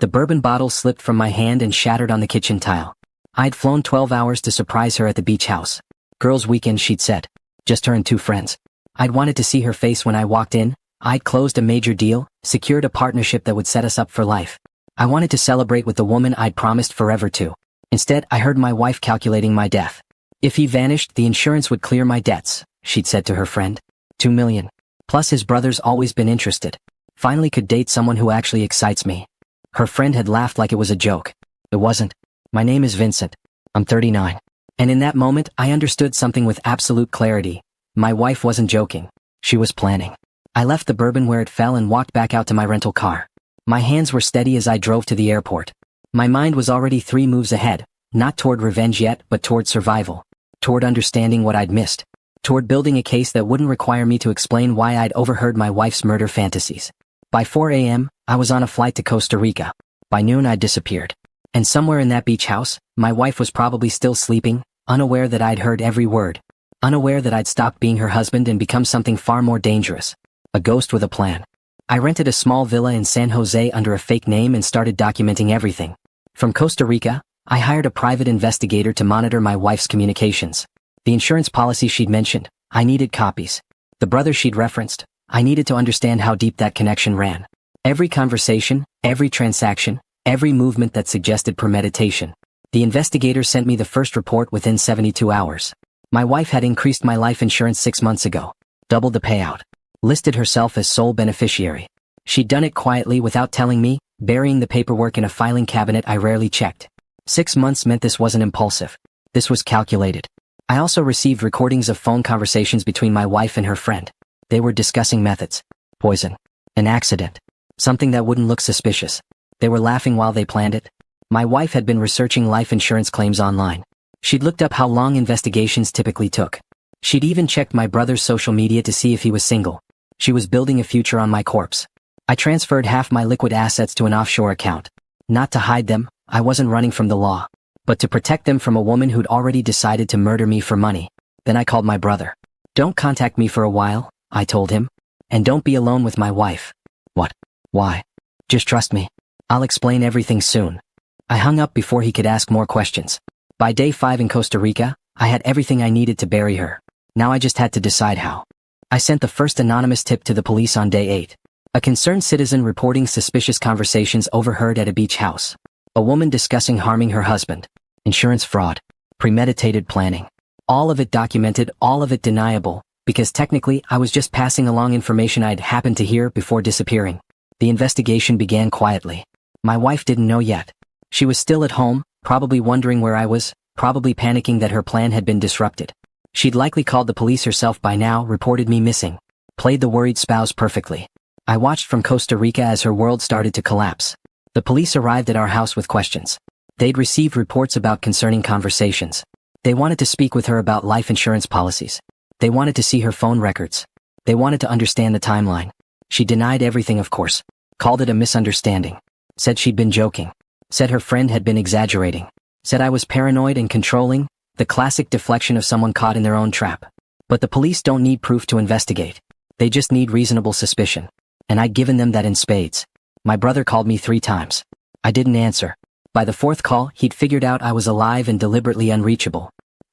The bourbon bottle slipped from my hand and shattered on the kitchen tile. I'd flown 12 hours to surprise her at the beach house. Girls' weekend, she'd said. Just her and 2 friends. I'd wanted to see her face when I walked in. I'd closed a major deal, secured a partnership that would set us up for life. I wanted to celebrate with the woman I'd promised forever to. Instead, I heard my wife calculating my death. If he vanished, the insurance would clear my debts, she'd said to her friend. 2 million. Plus his brother's always been interested. Finally could date someone who actually excites me. Her friend had laughed like it was a joke. It wasn't. My name is Vincent. I'm 39. And in that moment, I understood something with absolute clarity. My wife wasn't joking. She was planning. I left the bourbon where it fell and walked back out to my rental car. My hands were steady as I drove to the airport. My mind was already 3 moves ahead, not toward revenge yet, but toward survival. Toward understanding what I'd missed. Toward building a case that wouldn't require me to explain why I'd overheard my wife's murder fantasies. By 4 a.m., I was on a flight to Costa Rica. By noon, I'd disappeared. And somewhere in that beach house, my wife was probably still sleeping, unaware that I'd heard every word. Unaware that I'd stopped being her husband and become something far more dangerous. A ghost with a plan. I rented a small villa in San Jose under a fake name and started documenting everything. From Costa Rica, I hired a private investigator to monitor my wife's communications. The insurance policy she'd mentioned, I needed copies. The brother she'd referenced, I needed to understand how deep that connection ran. Every conversation, every transaction, every movement that suggested premeditation. The investigator sent me the first report within 72 hours. My wife had increased my life insurance 6 months ago. Doubled the payout. Listed herself as sole beneficiary. She'd done it quietly without telling me, burying the paperwork in a filing cabinet I rarely checked. 6 months meant this wasn't impulsive. This was calculated. I also received recordings of phone conversations between my wife and her friend. They were discussing methods. Poison. An accident. Something that wouldn't look suspicious. They were laughing while they planned it. My wife had been researching life insurance claims online. She'd looked up how long investigations typically took. She'd even checked my brother's social media to see if he was single. She was building a future on my corpse. I transferred half my liquid assets to an offshore account. Not to hide them, I wasn't running from the law. But to protect them from a woman who'd already decided to murder me for money. Then I called my brother. Don't contact me for a while, I told him. And don't be alone with my wife. What? Why? Just trust me. I'll explain everything soon. I hung up before he could ask more questions. By day 5 in Costa Rica, I had everything I needed to bury her. Now I just had to decide how. I sent the first anonymous tip to the police on day 8. A concerned citizen reporting suspicious conversations overheard at a beach house. A woman discussing harming her husband. Insurance fraud. Premeditated planning. All of it documented, all of it deniable, because technically I was just passing along information I'd happened to hear before disappearing. The investigation began quietly. My wife didn't know yet. She was still at home, probably wondering where I was, probably panicking that her plan had been disrupted. She'd likely called the police herself by now, reported me missing. Played the worried spouse perfectly. I watched from Costa Rica as her world started to collapse. The police arrived at our house with questions. They'd received reports about concerning conversations. They wanted to speak with her about life insurance policies. They wanted to see her phone records. They wanted to understand the timeline. She denied everything, of course. Called it a misunderstanding. Said she'd been joking. Said her friend had been exaggerating. Said I was paranoid and controlling, the classic deflection of someone caught in their own trap. But the police don't need proof to investigate. They just need reasonable suspicion. And I'd given them that in spades. My brother called me 3 times. I didn't answer. By the 4th call, he'd figured out I was alive and deliberately unreachable.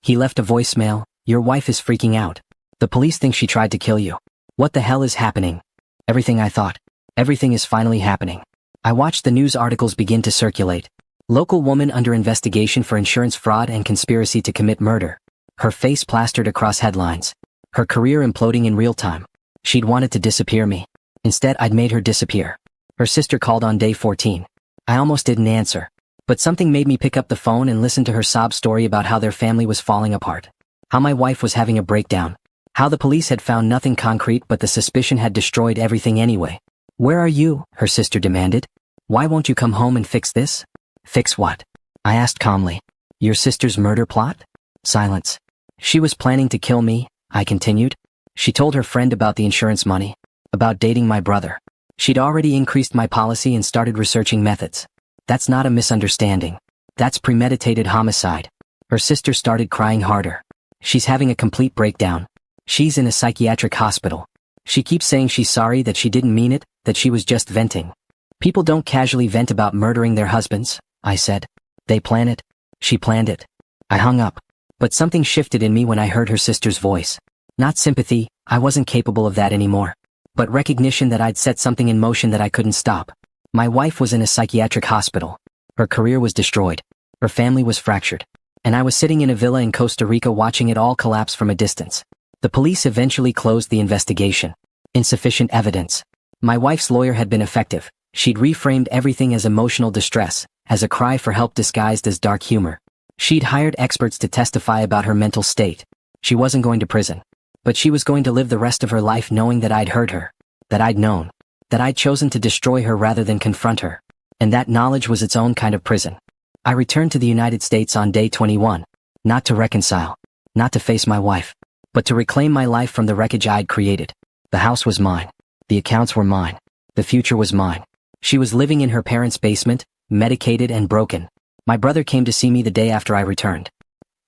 He left a voicemail. Your wife is freaking out. The police think she tried to kill you. What the hell is happening? Everything I thought. Everything is finally happening. I watched the news articles begin to circulate. Local woman under investigation for insurance fraud and conspiracy to commit murder. Her face plastered across headlines. Her career imploding in real time. She'd wanted to disappear me. Instead, I'd made her disappear. Her sister called on day 14. I almost didn't answer. But something made me pick up the phone and listen to her sob story about how their family was falling apart. How my wife was having a breakdown. How the police had found nothing concrete but the suspicion had destroyed everything anyway. Where are you? Her sister demanded. Why won't you come home and fix this? Fix what? I asked calmly. Your sister's murder plot? Silence. She was planning to kill me, I continued. She told her friend about the insurance money. About dating my brother. She'd already increased my policy and started researching methods. That's not a misunderstanding. That's premeditated homicide. Her sister started crying harder. She's having a complete breakdown. She's in a psychiatric hospital. She keeps saying she's sorry, that she didn't mean it, that she was just venting. People don't casually vent about murdering their husbands, I said. They plan it. She planned it. I hung up. But something shifted in me when I heard her sister's voice. Not sympathy, I wasn't capable of that anymore. But recognition that I'd set something in motion that I couldn't stop. My wife was in a psychiatric hospital. Her career was destroyed. Her family was fractured. And I was sitting in a villa in Costa Rica watching it all collapse from a distance. The police eventually closed the investigation. Insufficient evidence. My wife's lawyer had been effective. She'd reframed everything as emotional distress, as a cry for help disguised as dark humor. She'd hired experts to testify about her mental state. She wasn't going to prison. But she was going to live the rest of her life knowing that I'd hurt her. That I'd known. That I'd chosen to destroy her rather than confront her. And that knowledge was its own kind of prison. I returned to the United States on day 21. Not to reconcile. Not to face my wife. But to reclaim my life from the wreckage I'd created. The house was mine. The accounts were mine. The future was mine. She was living in her parents' basement, medicated and broken. My brother came to see me the day after I returned.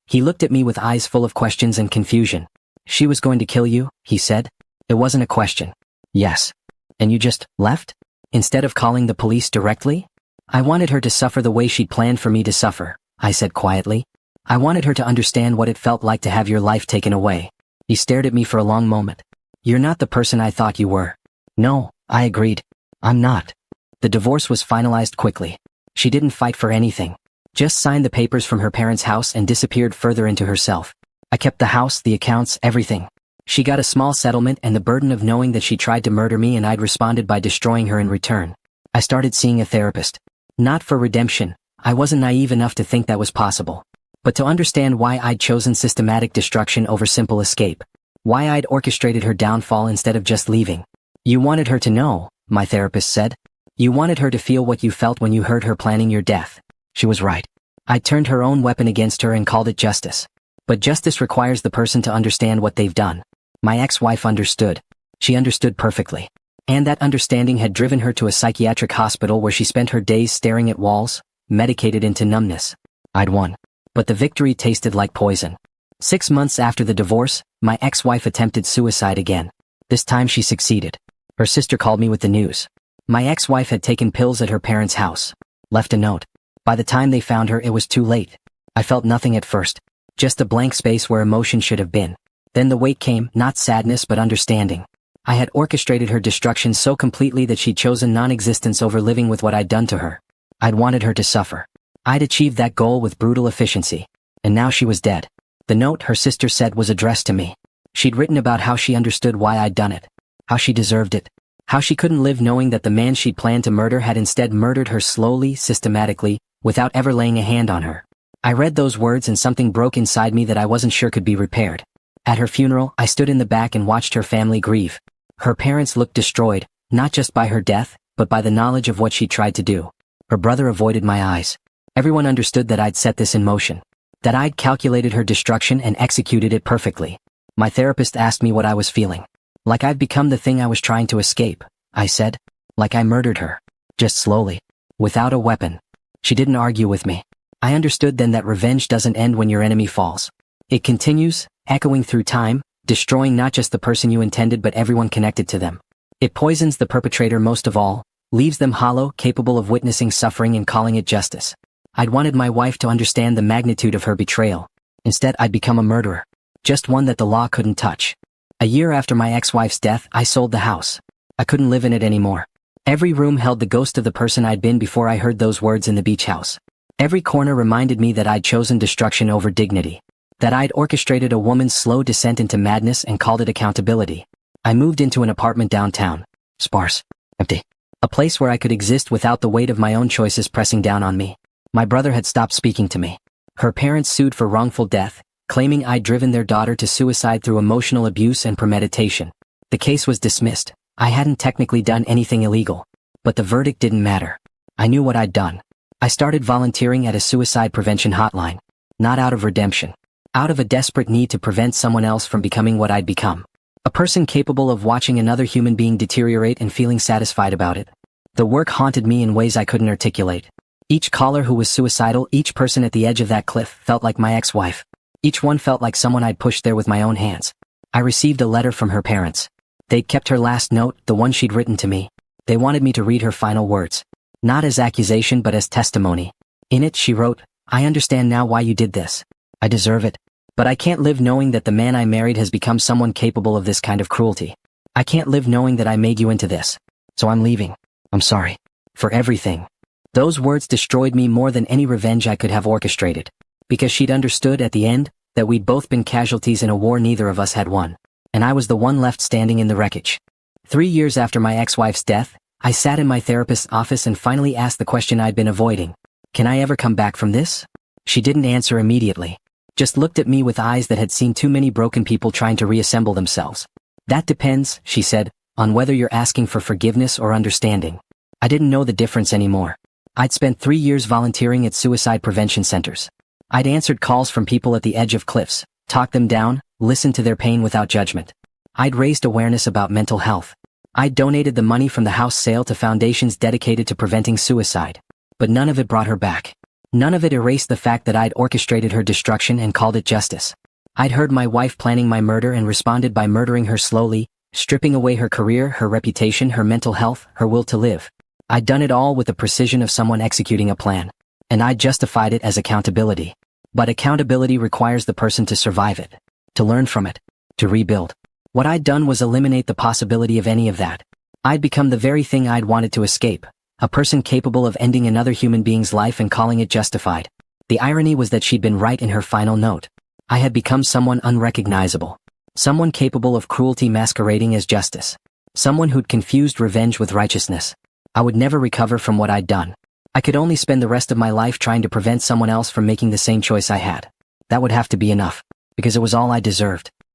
He looked at me with eyes full of questions and confusion. She was going to kill you, he said. It wasn't a question. Yes. And you just left? Instead of calling the police directly? I wanted her to suffer the way she'd planned for me to suffer, I said quietly. I wanted her to understand what it felt like to have your life taken away. He stared at me for a long moment. You're not the person I thought you were. No, I agreed. I'm not. The divorce was finalized quickly. She didn't fight for anything. Just signed the papers from her parents' house and disappeared further into herself. I kept the house, the accounts, everything. She got a small settlement and the burden of knowing that she tried to murder me and I'd responded by destroying her in return. I started seeing a therapist. Not for redemption. I wasn't naive enough to think that was possible. But to understand why I'd chosen systematic destruction over simple escape. Why I'd orchestrated her downfall instead of just leaving. You wanted her to know, my therapist said. You wanted her to feel what you felt when you heard her planning your death. She was right. I turned her own weapon against her and called it justice. But justice requires the person to understand what they've done. My ex-wife understood. She understood perfectly. And that understanding had driven her to a psychiatric hospital where she spent her days staring at walls, medicated into numbness. I'd won. But the victory tasted like poison. 6 months after the divorce, my ex-wife attempted suicide again. This time she succeeded. Her sister called me with the news. My ex-wife had taken pills at her parents' house. Left a note. By the time they found her, it was too late. I felt nothing at first. Just a blank space where emotion should have been. Then the weight came, not sadness but understanding. I had orchestrated her destruction so completely that she'd chosen non-existence over living with what I'd done to her. I'd wanted her to suffer. I'd achieved that goal with brutal efficiency. And now she was dead. The note, her sister said, was addressed to me. She'd written about how she understood why I'd done it. How she deserved it. How she couldn't live knowing that the man she'd planned to murder had instead murdered her slowly, systematically, without ever laying a hand on her. I read those words and something broke inside me that I wasn't sure could be repaired. At her funeral, I stood in the back and watched her family grieve. Her parents looked destroyed, not just by her death, but by the knowledge of what she tried to do. Her brother avoided my eyes. Everyone understood that I'd set this in motion. That I'd calculated her destruction and executed it perfectly. My therapist asked me what I was feeling. Like I'd become the thing I was trying to escape, I said. Like I murdered her. Just slowly. Without a weapon. She didn't argue with me. I understood then that revenge doesn't end when your enemy falls. It continues, echoing through time, destroying not just the person you intended but everyone connected to them. It poisons the perpetrator most of all, leaves them hollow, capable of witnessing suffering and calling it justice. I'd wanted my wife to understand the magnitude of her betrayal. Instead, I'd become a murderer. Just one that the law couldn't touch. A year after my ex-wife's death, I sold the house. I couldn't live in it anymore. Every room held the ghost of the person I'd been before I heard those words in the beach house. Every corner reminded me that I'd chosen destruction over dignity. That I'd orchestrated a woman's slow descent into madness and called it accountability. I moved into an apartment downtown. Sparse. Empty. A place where I could exist without the weight of my own choices pressing down on me. My brother had stopped speaking to me. Her parents sued for wrongful death, claiming I'd driven their daughter to suicide through emotional abuse and premeditation. The case was dismissed. I hadn't technically done anything illegal. But the verdict didn't matter. I knew what I'd done. I started volunteering at a suicide prevention hotline. Not out of redemption. Out of a desperate need to prevent someone else from becoming what I'd become. A person capable of watching another human being deteriorate and feeling satisfied about it. The work haunted me in ways I couldn't articulate. Each caller who was suicidal, each person at the edge of that cliff felt like my ex-wife. Each one felt like someone I'd pushed there with my own hands. I received a letter from her parents. They'd kept her last note, the one she'd written to me. They wanted me to read her final words. Not as accusation but as testimony. In it she wrote, "I understand now why you did this. I deserve it. But I can't live knowing that the man I married has become someone capable of this kind of cruelty. I can't live knowing that I made you into this. So I'm leaving. I'm sorry. For everything." Those words destroyed me more than any revenge I could have orchestrated. Because she'd understood at the end that we'd both been casualties in a war neither of us had won. And I was the one left standing in the wreckage. 3 years after my ex-wife's death, I sat in my therapist's office and finally asked the question I'd been avoiding. Can I ever come back from this? She didn't answer immediately. Just looked at me with eyes that had seen too many broken people trying to reassemble themselves. That depends, she said, on whether you're asking for forgiveness or understanding. I didn't know the difference anymore. I'd spent 3 years volunteering at suicide prevention centers. I'd answered calls from people at the edge of cliffs, talked them down, listened to their pain without judgment. I'd raised awareness about mental health. I'd donated the money from the house sale to foundations dedicated to preventing suicide. But none of it brought her back. None of it erased the fact that I'd orchestrated her destruction and called it justice. I'd heard my wife planning my murder and responded by murdering her slowly, stripping away her career, her reputation, her mental health, her will to live. I'd done it all with the precision of someone executing a plan. And I'd justified it as accountability. But accountability requires the person to survive it, to learn from it, to rebuild. What I'd done was eliminate the possibility of any of that. I'd become the very thing I'd wanted to escape, a person capable of ending another human being's life and calling it justified. The irony was that she'd been right in her final note. I had become someone unrecognizable. Someone capable of cruelty masquerading as justice. Someone who'd confused revenge with righteousness. I would never recover from what I'd done. I could only spend the rest of my life trying to prevent someone else from making the same choice I had. That would have to be enough, because it was all I deserved.